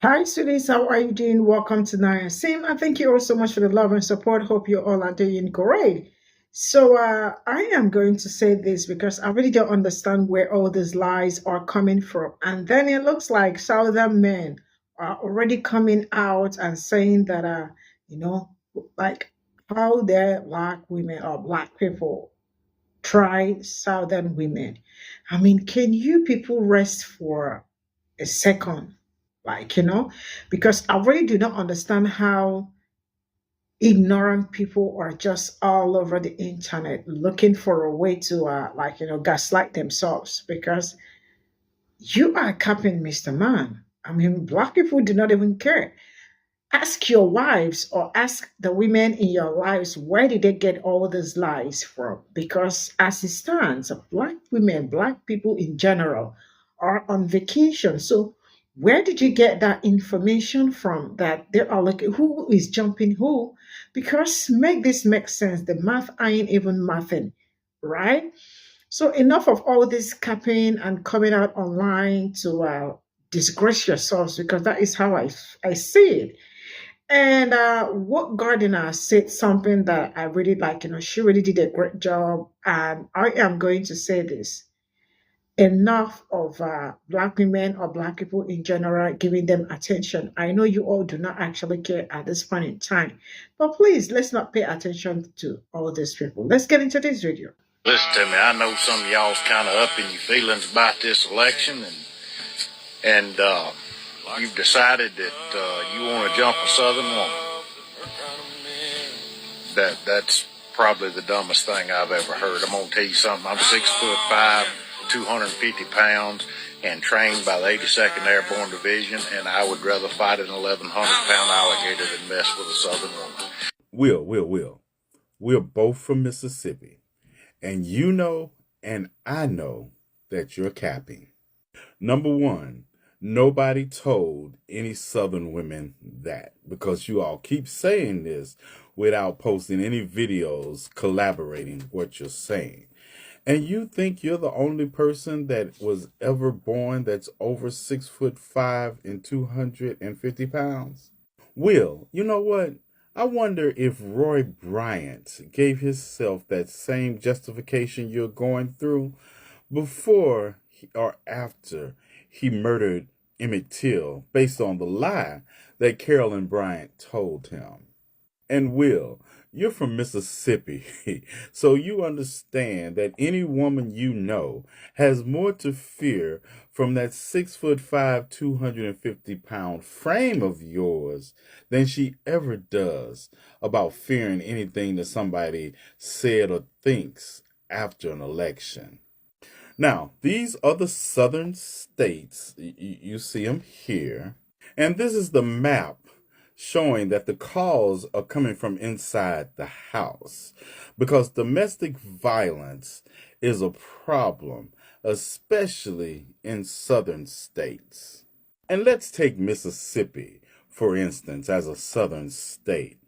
Hi, students. How are you doing? Welcome to Naya Sim. And thank you all so much for the love and support. Hope you all are doing great. I am going to say this because I really don't understand where all these lies are coming from. And then it looks like Southern men are already coming out and saying that, you know, like how dare Black women or Black people try Southern women. I mean, can you people rest for a second? Because I really do not understand how ignorant people are just all over the internet looking for a way to, gaslight themselves because you are capping Mr. Man. I mean, Black people do not even care. Ask your wives or ask the women in your lives where did they get all these lies from? Because as it stands, Black women, Black people in general are on vacation. So where did you get that information from that they are like who is jumping who? Because make this make sense. The math ain't even mathing, right? So enough of all this capping and coming out online to disgrace yourselves because that is how I see it. And what Gardiner said something that I really like. She really did a great job. And I am going to say this enough of Black women or Black people in general giving them attention. I know you all do not actually care at this point in time, but please let's not pay attention to all these people. Let's get into this video. Listen to me. I know some of y'all's kind of up in your feelings about this election, and you've decided that you want to jump a Southern woman. That's probably the dumbest thing I've ever heard. I'm gonna tell you something. I'm 6'5", 250 pounds, and trained by the 82nd Airborne Division, and I would rather fight an 1,100-pound alligator than mess with a Southern woman. Will. We're both from Mississippi. And you know, and I know that you're capping. Number one, nobody told any Southern women that because you all keep saying this without posting any videos collaborating what you're saying. And you think you're the only person that was ever born that's over 6'5" and 250 pounds? Will, you know what? I wonder if Roy Bryant gave himself that same justification you're going through before or after he murdered Emmett Till based on the lie that Carolyn Bryant told him. And Will, you're from Mississippi, so you understand that any woman you know has more to fear from that 6'5", 250-pound frame of yours than she ever does about fearing anything that somebody said or thinks after an election. Now, these other southern states, you see them here, and this is the map showing that the calls are coming from inside the house because domestic violence is a problem, especially in southern states. And let's take Mississippi, for instance, as a southern state.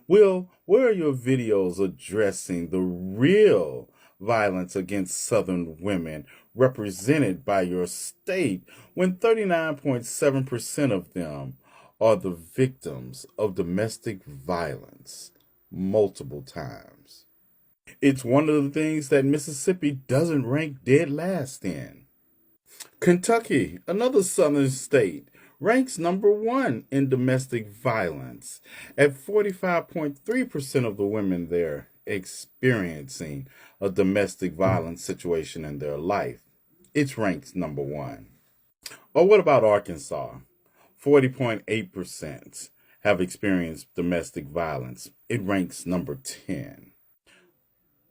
Will, where are your videos addressing the real violence against Southern women represented by your state when 39.7% of them are the victims of domestic violence multiple times? It's one of the things that Mississippi doesn't rank dead last in. Kentucky, another southern state, ranks number one in domestic violence at 45.3% of the women there experiencing a domestic violence situation in their life. It's ranked number one. Or what about Arkansas? 40.8% have experienced domestic violence. It ranks number 10.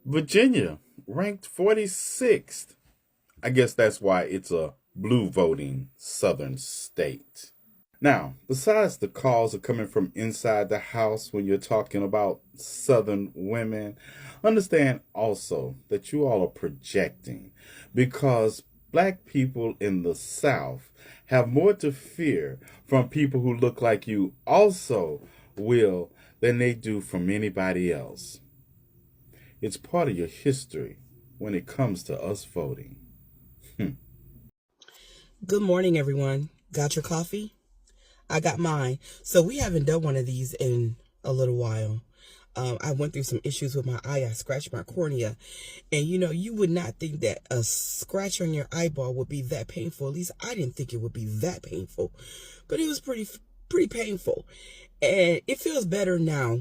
Virginia ranked 46th. I guess that's why it's a blue voting southern state. Now, besides the calls are coming from inside the house when you're talking about southern women, understand also that you all are projecting because black people in the South have more to fear from people who look like you also will than they do from anybody else. It's part of your history when it comes to us voting. Good morning, everyone. Got your coffee? I got mine. So we haven't done one of these in a little while. I went through some issues with my eye. I scratched my cornea. And, you would not think that a scratch on your eyeball would be that painful. At least I didn't think it would be that painful. But it was pretty painful. And it feels better now.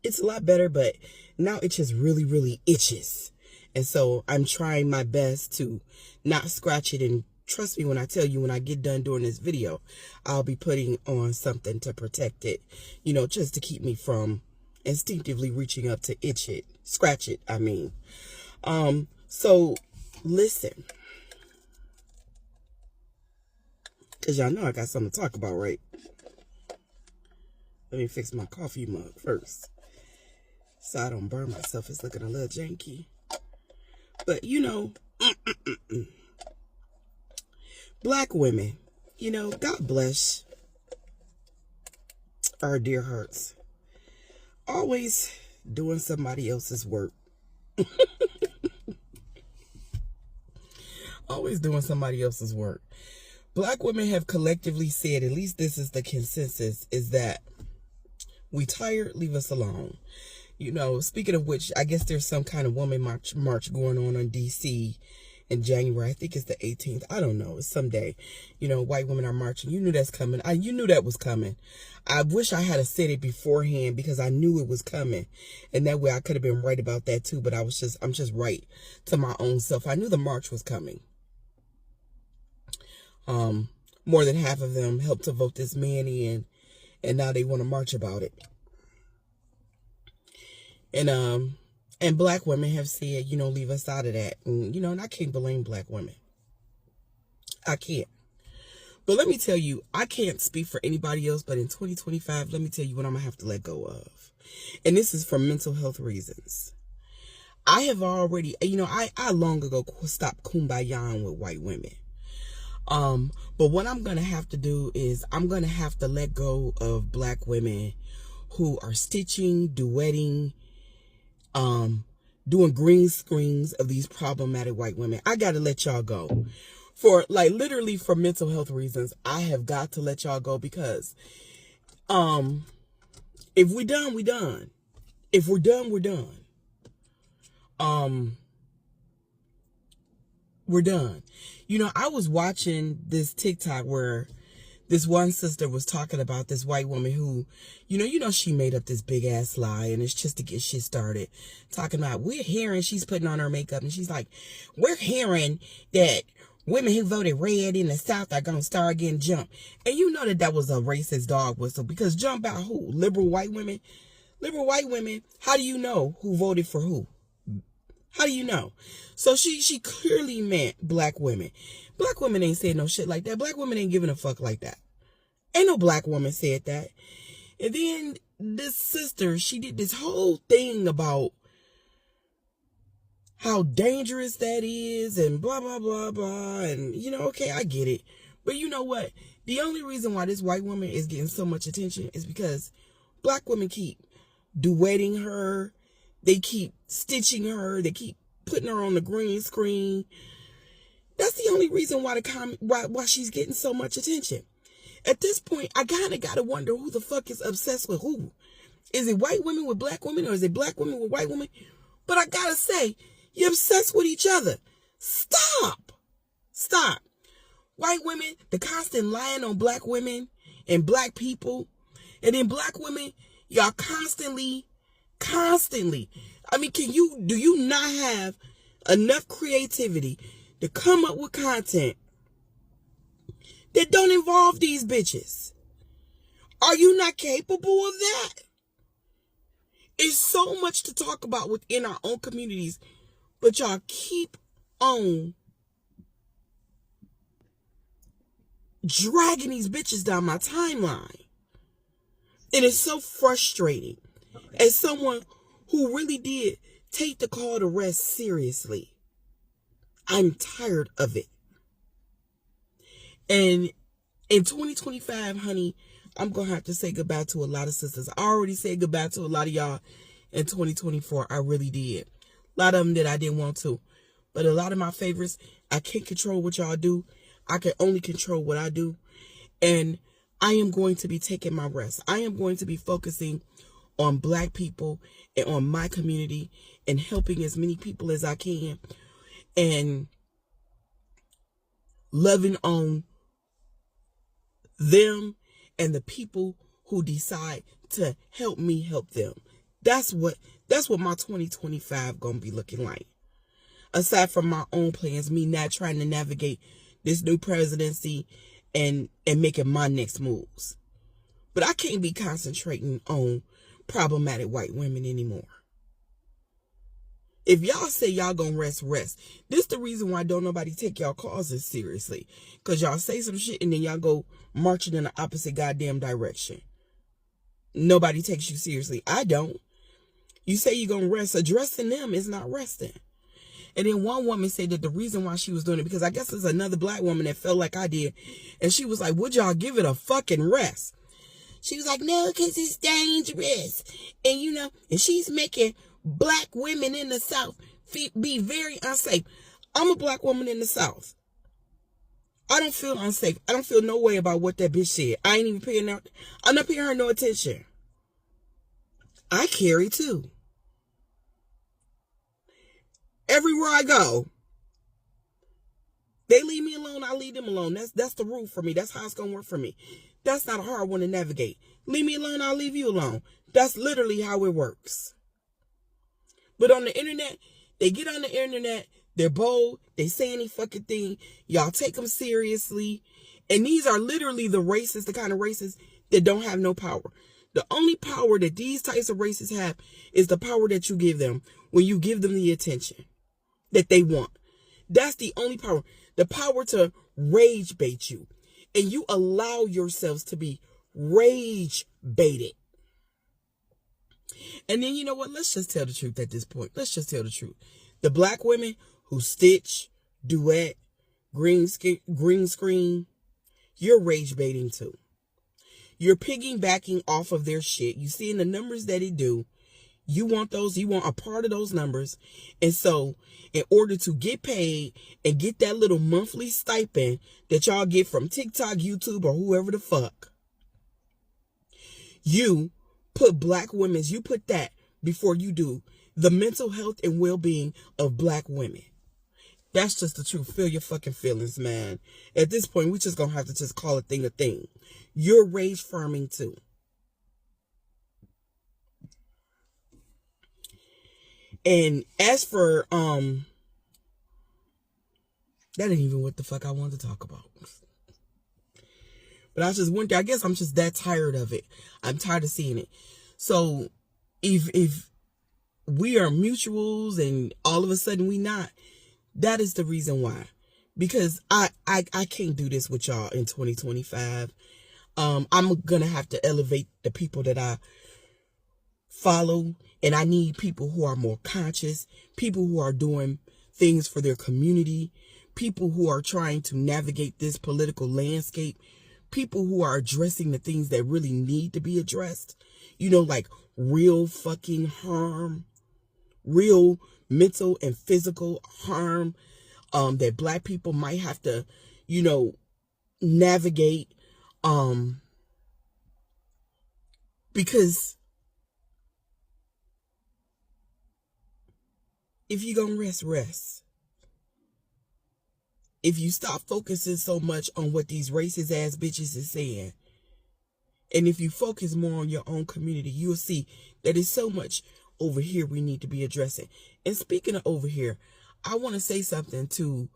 It's a lot better, but now it just really, really itches. And so I'm trying my best to not scratch it. And trust me when I tell you, when I get done doing this video, I'll be putting on something to protect it, just to keep me from instinctively reaching up to scratch it, I mean. So listen, because y'all know I got something to talk about, right? Let me fix my coffee mug first, so I don't burn myself. It's looking a little janky. But, Black women, God bless our dear hearts. Always doing somebody else's work. Always doing somebody else's work. Black women have collectively said, at least this is the consensus, is that we tired, leave us alone. Speaking of which, I guess there's some kind of woman march going on in D.C. in January. I think it's the 18th. I don't know. It's someday. White women are marching. You knew that's coming. You knew that was coming. I wish I had said it beforehand because I knew it was coming. And that way I could have been right about that too. But I'm just right to my own self. I knew the march was coming. More than half of them helped to vote this man in. And now they want to march about it. And black women have said, leave us out of that. And I can't blame black women. I can't. But let me tell you, I can't speak for anybody else, but in 2025, let me tell you what I'm going to have to let go of. And this is for mental health reasons. I have already, I long ago stopped kumbayaing with white women. But what I'm going to have to do is I'm going to have to let go of black women who are stitching, duetting, doing green screens of these problematic white women. I got to let y'all go. Literally for mental health reasons, I have got to let y'all go because, if we done, we done. If we're done, we're done. We're done. I was watching this TikTok where this one sister was talking about this white woman who, she made up this big ass lie, and it's just to get shit started. Talking about, we're hearing, she's putting on her makeup, and she's like, we're hearing that women who voted red in the South are going to start getting jumped. And you know that was a racist dog whistle, because jump out who? Liberal white women? Liberal white women, how do you know who voted for who? How do you know? So she clearly meant black women. Black women ain't said no shit like that. Black women ain't giving a fuck like that. Ain't no black woman said that. And then this sister, she did this whole thing about how dangerous that is and blah, blah, blah, blah. And, okay, I get it. But you know what? The only reason why this white woman is getting so much attention is because black women keep duetting her. They keep stitching her. They keep putting her on the green screen. That's the only reason why why she's getting so much attention. At this point, I kind of got to wonder who the fuck is obsessed with who. Is it white women with black women, or is it black women with white women? But I got to say, you're obsessed with each other. Stop. Stop. White women, the constant lying on black women and black people. And then black women, y'all constantly. I mean, do you not have enough creativity to come up with content that don't involve these bitches? Are you not capable of that? It's so much to talk about within our own communities, but y'all keep on dragging these bitches down my timeline. And it's so frustrating. As someone who really did take the call to rest seriously, I'm tired of it. And in 2025, honey, I'm going to have to say goodbye to a lot of sisters. I already said goodbye to a lot of y'all in 2024. I really did. A lot of them that I didn't want to. But a lot of my favorites, I can't control what y'all do. I can only control what I do. And I am going to be taking my rest. I am going to be focusing on Black people and on my community and helping as many people as I can and loving on them and the people who decide to help me help them. That's what my 2025 gonna be looking like. Aside from my own plans, me not trying to navigate this new presidency and making my next moves. But I can't be concentrating on problematic white women anymore. If y'all say y'all gonna rest. This the reason why don't nobody take y'all causes seriously. Because y'all say some shit and then y'all go marching in the opposite goddamn direction. Nobody takes you seriously. I don't. You say you're gonna rest. Addressing them is not resting. And then one woman said that the reason why she was doing it, because I guess there's another Black woman that felt like I did. And she was like, would y'all give it a fucking rest? She was like, no, because it's dangerous. And and she's making Black women in the South be very unsafe. I'm a Black woman in the South. I don't feel unsafe. I don't feel no way about what that bitch said. I ain't even paying her. I'm not paying her no attention. I carry too. Everywhere I go, they leave me alone, I leave them alone. That's the rule for me. That's how it's going to work for me. That's not a hard one to navigate. Leave me alone, I'll leave you alone. That's literally how it works. But on the internet, they get on the internet, they're bold, they say any fucking thing, y'all take them seriously. And these are literally the racists, the kind of racists that don't have no power. The only power that these types of racists have is the power that you give them when you give them the attention that they want. That's the only power. The power to rage bait you. And you allow yourselves to be rage baited. And then you know what? Let's just tell the truth at this point. Let's just tell the truth. The Black women who stitch, duet, green screen, you're rage baiting too. You're piggybacking off of their shit. You see in the numbers that it do. You want those, you want a part of those numbers. And so in order to get paid and get that little monthly stipend that y'all get from TikTok, YouTube, or whoever the fuck, you put Black women's, you put that before you do the mental health and well-being of Black women. That's just the truth. Feel your fucking feelings, man. At this point, we just gonna have to just call a thing a thing. You're rage farming too. And as for, that ain't even what the fuck I wanted to talk about. But I just went there. I guess I'm just that tired of it. I'm tired of seeing it. So if we are mutuals and all of a sudden we not, that is the reason why. Because I can't do this with y'all in 2025. I'm going to have to elevate the people that I follow. And I need people who are more conscious, people who are doing things for their community, people who are trying to navigate this political landscape, people who are addressing the things that really need to be addressed. Like real fucking harm, real mental and physical harm that Black people might have to, navigate. Because if you gonna rest. If you stop focusing so much on what these racist ass bitches is saying, and if you focus more on your own community, you'll see that there's so much over here we need to be addressing. And speaking of over here, I want to say something to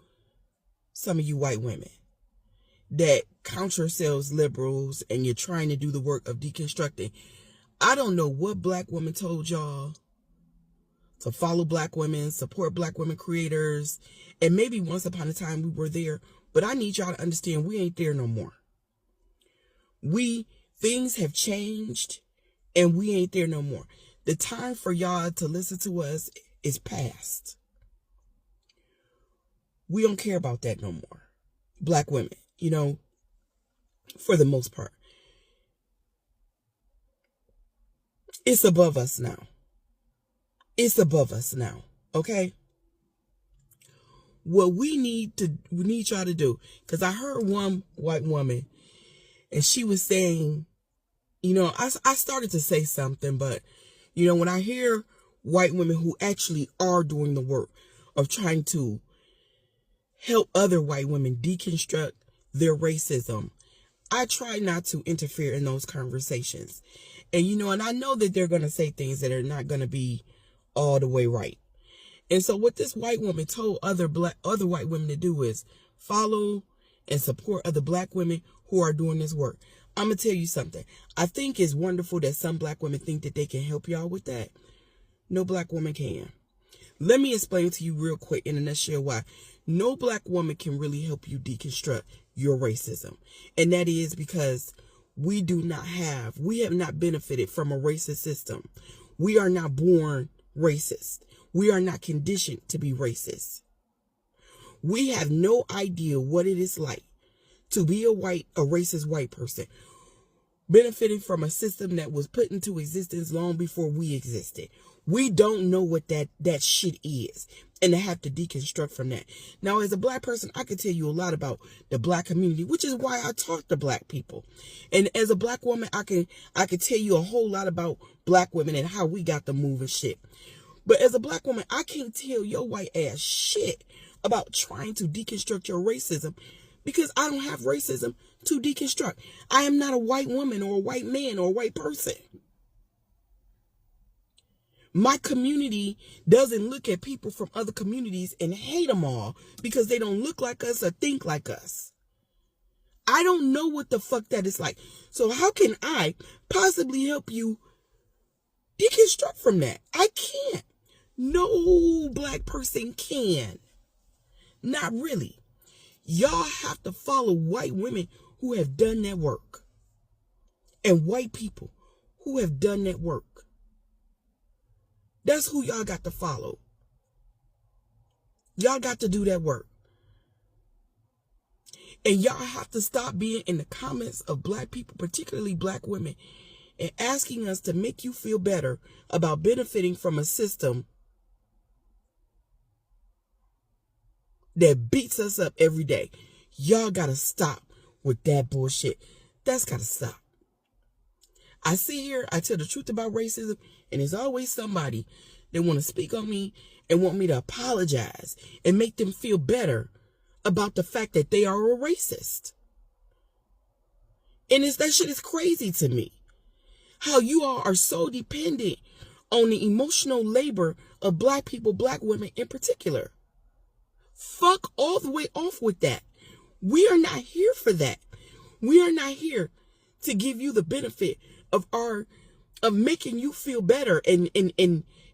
some of you white women that count yourselves liberals and you're trying to do the work of deconstructing. I don't know what Black woman told y'all to follow Black women, support Black women creators, and maybe once upon a time we were there, but I need y'all to understand we ain't there no more. Things have changed, and we ain't there no more. The time for y'all to listen to us is past. We don't care about that no more. Black women, for the most part. It's above us now. It's above us now, okay? What we need y'all to do, because I heard one white woman And she was saying, you know, I started to say something, but, you know, when I hear white women who actually are doing the work of trying to help other white women deconstruct their racism, I try not to interfere in those conversations. And, you know, and I know that they're going to say things that are not going to be all the way right. And so what this white woman told other white women to do is follow and support other black women who are doing this work. I'm going to tell you something. I think it's wonderful that some black women think that they can help y'all with that. No black woman can. Let me explain to you real quick in a nutshell why no black woman can really help you deconstruct your racism. And that is because we have not benefited from a racist system. We are not born racist. We are not conditioned to be racist. We have no idea what it is like to be a racist white person, benefiting from a system that was put into existence long before we existed. We don't know what that shit is, and to have to deconstruct from that. Now, as a black person, I can tell you a lot about the black community, which is why I talk to black people. And as a black woman, I can tell you a whole lot about black women and how we got the move and shit. But as a black woman, I can't tell your white ass shit about trying to deconstruct your racism because I don't have racism to deconstruct. I am not a white woman or a white man or a white person. My community doesn't look at people from other communities and hate them all because they don't look like us or think like us. I don't know what the fuck that is like. So how can I possibly help you deconstruct from that? I can't. No black person can. Not really. Y'all have to follow white women who have done that work. And white people who have done that work. That's who y'all got to follow. Y'all got to do that work. And y'all have to stop being in the comments of black people, particularly black women, and asking us to make you feel better about benefiting from a system that beats us up every day. Y'all got to stop with that bullshit. That's got to stop. I sit here, I tell the truth about racism, and there's always somebody that want to speak on me and want me to apologize and make them feel better about the fact that they are a racist. And that shit is crazy to me. How you all are so dependent on the emotional labor of black people, black women in particular. Fuck all the way off with that. We are not here for that. We are not here to give you the benefit of making you feel better and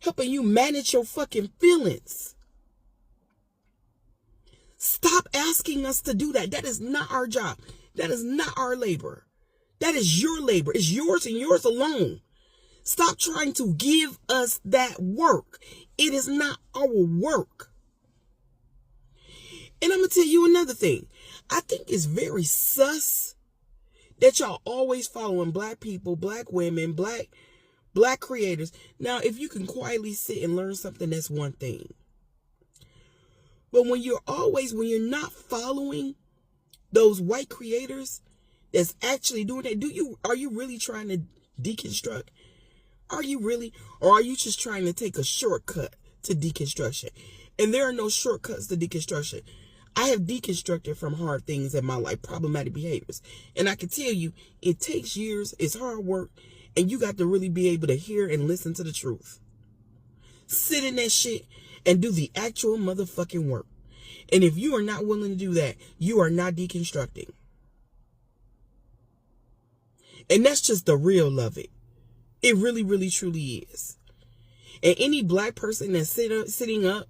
helping you manage your fucking feelings. Stop asking us to do that. That is not our job. That is not our labor. That is your labor. It's yours and yours alone. Stop trying to give us that work. It is not our work. And I'm going to tell you another thing. I think it's very sus that y'all always following black people, black women, black creators. Now, if you can quietly sit and learn something, that's one thing. But when you're not following those white creators that's actually doing that, are you really trying to deconstruct? Are you really? Or are you just trying to take a shortcut to deconstruction? And there are no shortcuts to deconstruction. I have deconstructed from hard things in my life, problematic behaviors. And I can tell you, it takes years, it's hard work, and you got to really be able to hear and listen to the truth. Sit in that shit and do the actual motherfucking work. And if you are not willing to do that, you are not deconstructing. And that's just the real of it. It really, really, truly is. And any black person that's sitting up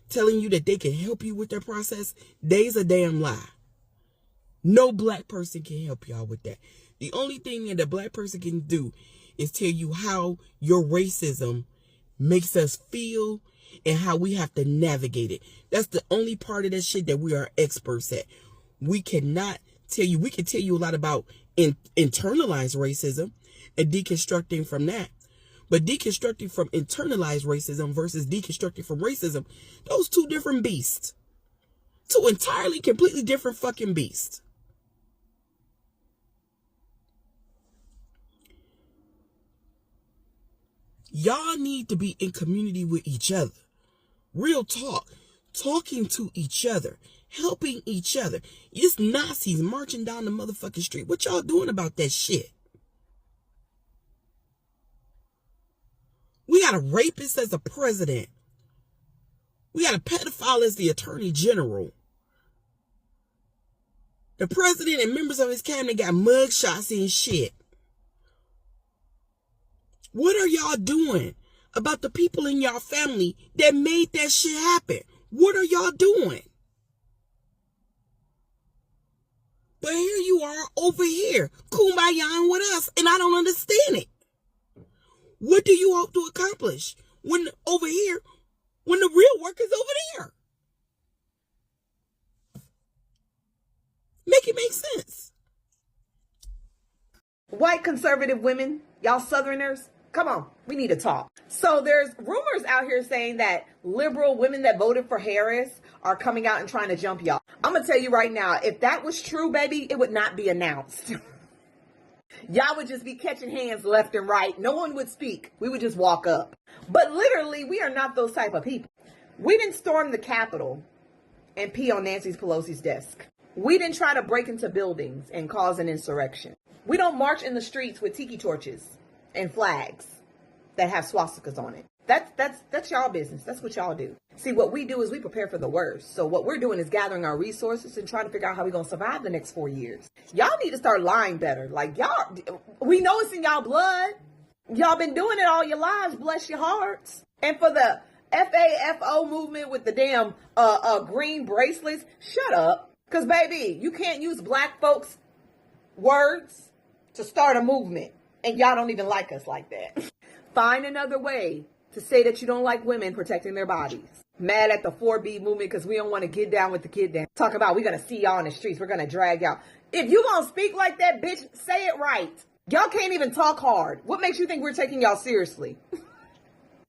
telling you that they can help you with that process, they's a damn lie. No black person can help y'all with that. The only thing that a black person can do is tell you how your racism makes us feel and how we have to navigate it. That's the only part of that shit that we are experts at. We cannot tell you. We can tell you a lot about internalized racism and deconstructing from that. But deconstructing from internalized racism versus deconstructing from racism, those two different beasts. Two entirely, completely different fucking beasts. Y'all need to be in community with each other. Real talk. Talking to each other. Helping each other. It's Nazis marching down the motherfucking street. What y'all doing about that shit? We got a rapist as a president. We got a pedophile as the attorney general. The president and members of his cabinet got mugshots and shit. What are y'all doing about the people in y'all family that made that shit happen? What are y'all doing? But here you are over here, kumbayaing with us, and I don't understand it. What do you hope to accomplish when over here, when the real work is over there? Make it make sense. White conservative women, y'all Southerners, come on, we need to talk. So there's rumors out here saying that liberal women that voted for Harris are coming out and trying to jump y'all. I'm going to tell you right now, if that was true, baby, it would not be announced. Y'all would just be catching hands left and right. No one would speak. We would just walk up. But literally, we are not those type of people. We didn't storm the Capitol and pee on Nancy Pelosi's desk. We didn't try to break into buildings and cause an insurrection. We don't march in the streets with tiki torches and flags that have swastikas on it. That's y'all business. That's what y'all do. See, what we do is we prepare for the worst. So what we're doing is gathering our resources and trying to figure out how we're going to survive the next 4 years. Y'all need to start lying better. Like, y'all, we know it's in y'all blood. Y'all been doing it all your lives. Bless your hearts. And for the FAFO movement with the damn green bracelets, shut up. Because, baby, you can't use black folks' words to start a movement. And y'all don't even like us like that. Find another way to say that you don't like women protecting their bodies. Mad at the 4B movement because we don't want to get down with the kid down. Talk about we're going to see y'all in the streets. We're going to drag y'all. If you going to speak like that, bitch, say it right. Y'all can't even talk hard. What makes you think we're taking y'all seriously?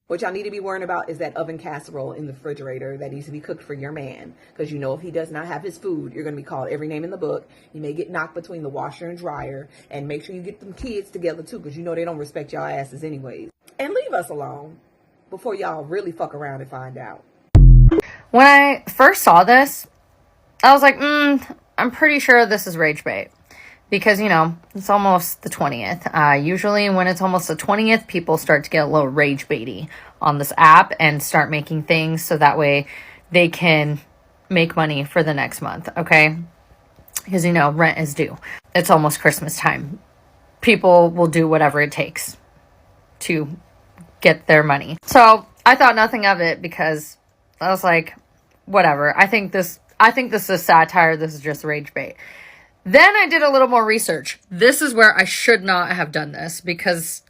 What y'all need to be worrying about is that oven casserole in the refrigerator that needs to be cooked for your man. Because you know if he does not have his food, you're going to be called every name in the book. You may get knocked between the washer and dryer. And make sure you get them kids together too, because you know they don't respect y'all asses anyways. And leave us alone before y'all really fuck around and find out. When I first saw this, I was like, I'm pretty sure this is rage bait. Because, you know, it's almost the 20th. Usually when it's almost the 20th, people start to get a little rage baity on this app and start making things so that way they can make money for the next month, okay? Because, you know, rent is due. It's almost Christmas time. People will do whatever it takes to get their money. So I thought nothing of it because I was like, whatever. I think this is satire. This is just rage bait. Then I did a little more research. This is where I should not have done this because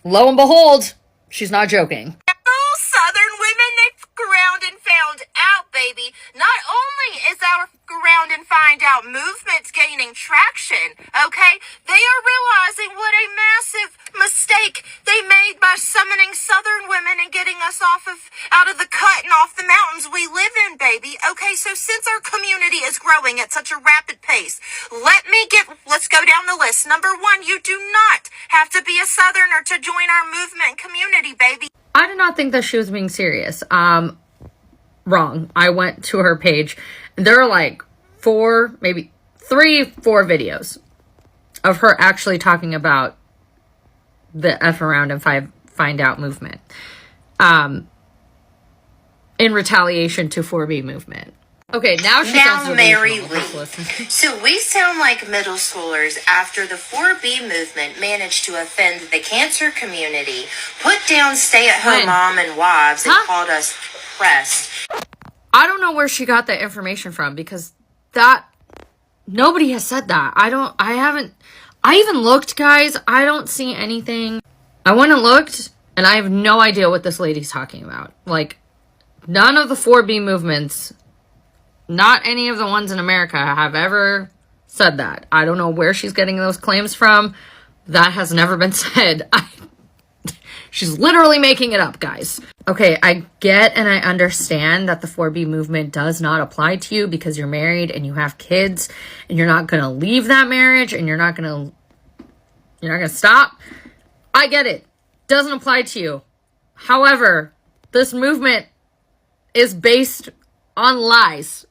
lo and behold, she's not joking. Oh, Southern women, they've ground and found out, baby. Not only is our ground and find out movement gaining traction, okay? They are realizing what a massive mistake they made by summoning Southern women and getting us out of the cut and off the mountains we live in, baby. Okay, so since our community is growing at such a rapid pace, let's go down the list. Number one, you do not have to be a Southerner to join our movement community, baby. I did not think that she was being serious. Wrong. I went to her page. There are like 4, maybe 3, 4 videos of her actually talking about the F around and find out movement. In retaliation to 4B movement. Okay, now she sounds Mary delusional. Lee. So we sound like middle schoolers after the 4B movement managed to offend the cancer community, put down stay-at-home mom and wives, and called us pressed. I don't know where she got that information from because nobody has said that. I even looked, guys. I don't see anything. I went and looked and I have no idea what this lady's talking about. Like, none of the 4B movements, not any of the ones in America, have ever said that. I don't know where she's getting those claims from. That has never been said. She's literally making it up, guys. Okay, I get and I understand that the 4B movement does not apply to you because you're married and you have kids and you're not going to leave that marriage and you're not going to stop. I get it. doesn't apply to you. However, this movement is based on lies.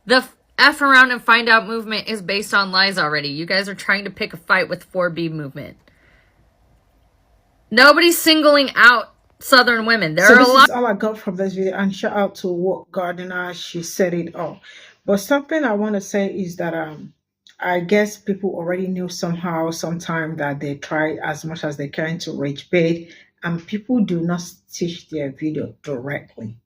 The F around and find out movement is based on lies already. You guys are trying to pick a fight with 4B movement. Nobody's singling out Southern women. There So are a this lot. is all I got from this video, and shout out to What Gardiner. She said it all. But something I want to say is that I guess people already knew somehow, sometime that they try as much as they can to rage bait, and people do not stitch their video directly.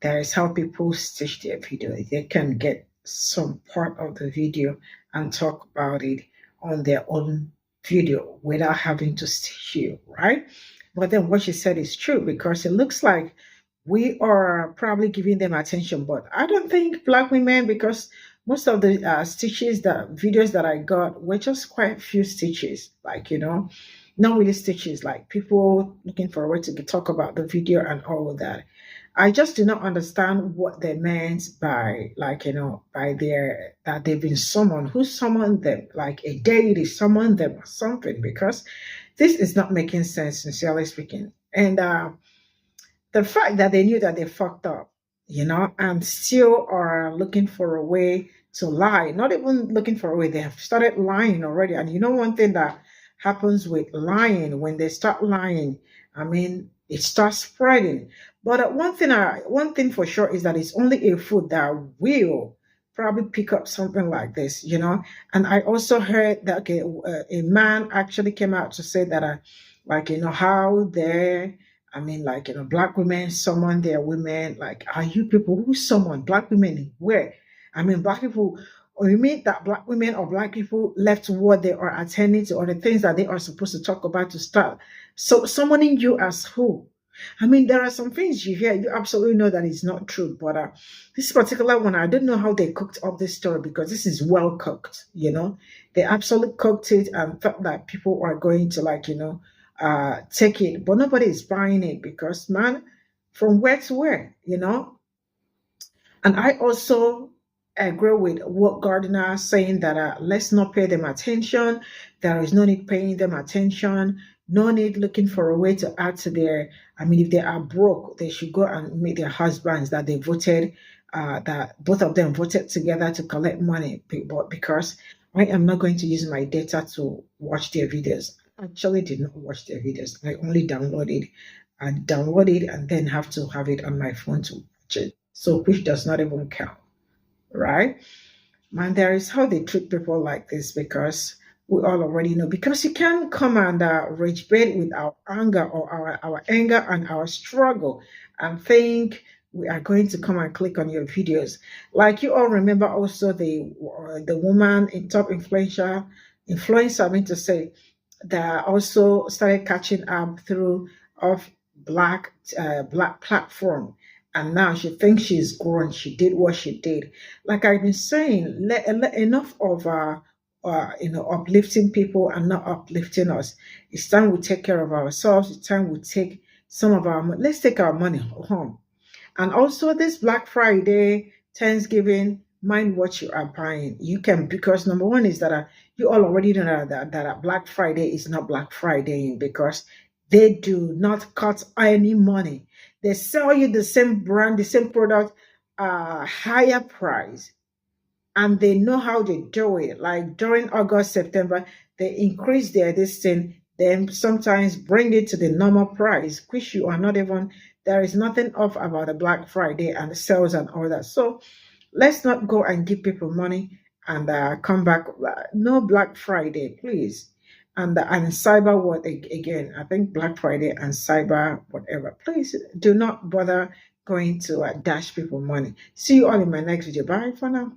That is how people stitch their video. They can get some part of the video and talk about it on their own video without having to stitch you, right? But then what she said is true, because it looks like we are probably giving them attention, but I don't think Black women, because most of the stitches, that videos that I got were just quite few stitches, like, not really stitches, like people looking for a way to talk about the video and all of that. I just do not understand what they meant by, like, by their, that they've been summoned. Who summoned them? Like a deity summoned them or something, because this is not making sense, sincerely speaking. And the fact that they knew that they fucked up, and still are looking for a way to lie, not even looking for a way, they have started lying already. And one thing that happens with lying, when they start lying, I mean, it starts spreading. But one thing for sure is that it's only a food that will probably pick up something like this, And I also heard that a man actually came out to say that, how they, I mean, Black women summon their women. Like, are you people who summon Black women where? I mean, Black people, or you mean that Black women or Black people left what they are attending to, or the things that they are supposed to talk about to start? So summoning you as who? I mean, there are some things you hear, you absolutely know that it's not true. But this particular one, I don't know how they cooked up this story, because this is well cooked, They absolutely cooked it and thought that people are going to, take it. But nobody is buying it, because, man, from where to where, And I also agree with what Gardiner saying that let's not pay them attention. There is no need paying them attention. No need looking for a way to add to their. I mean, if they are broke, they should go and meet their husbands that they voted, that both of them voted together to collect money. But because I am not going to use my data to watch their videos. I actually did not watch their videos. I only downloaded and then have to have it on my phone to watch it. So which does not even count, right? Man, there is how they treat people like this, because we all already know. Because you can't come and rage bait with our anger, or our anger and our struggle, and think we are going to come and click on your videos. Like, you all remember also the woman in top influencer, I mean to say, that also started catching up through of black platform, and now she thinks she's grown. She did what she did. Like I've been saying, enough of uplifting people and not uplifting us. It's time we take care of ourselves. It's time we take some of our money. Let's take our money home. And also this Black Friday, Thanksgiving, mind what you are buying. You can, because number one is that you all already know that Black Friday is not Black Friday, because they do not cut any money. They sell you the same brand, the same product, higher price. And they know how they do it. Like during August, September, they increase their this thing, then sometimes bring it to the normal price, which you are not even, there is nothing off about the Black Friday and the sales and all that. So let's not go and give people money and come back. No Black Friday, please. And cyber what again? I think Black Friday and cyber whatever. Please do not bother going to dash people money. See you all in my next video. Bye for now.